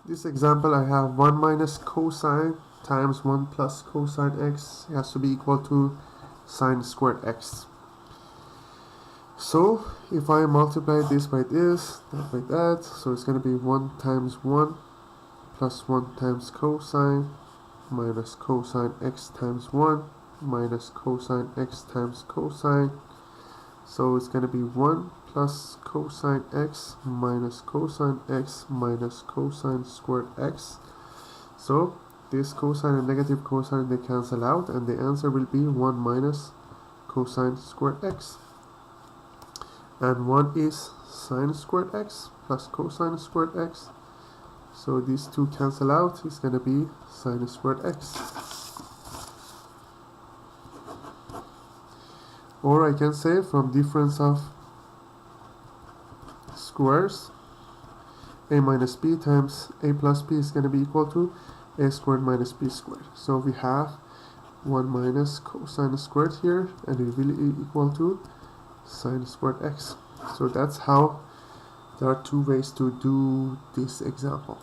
This example I have 1 minus cosine times 1 plus cosine x has to be equal to sine squared x. So if I multiply this by this, that by that, so it's going to be 1 times 1 plus 1 times cosine minus cosine x times 1 minus cosine x times cosine. So it's going to be 1 plus cosine x minus cosine x minus cosine squared x. So this cosine and negative cosine, they cancel out, and the answer will be 1 minus cosine squared x. And 1 is sine squared x plus cosine squared x. So these two cancel out. It's going to be sine squared x. Or I can say from difference of squares, a minus b times a plus b is going to be equal to a squared minus b squared. So we have 1 minus cosine squared here, and it will be equal to sine squared x. So that's how there are two ways to do this example.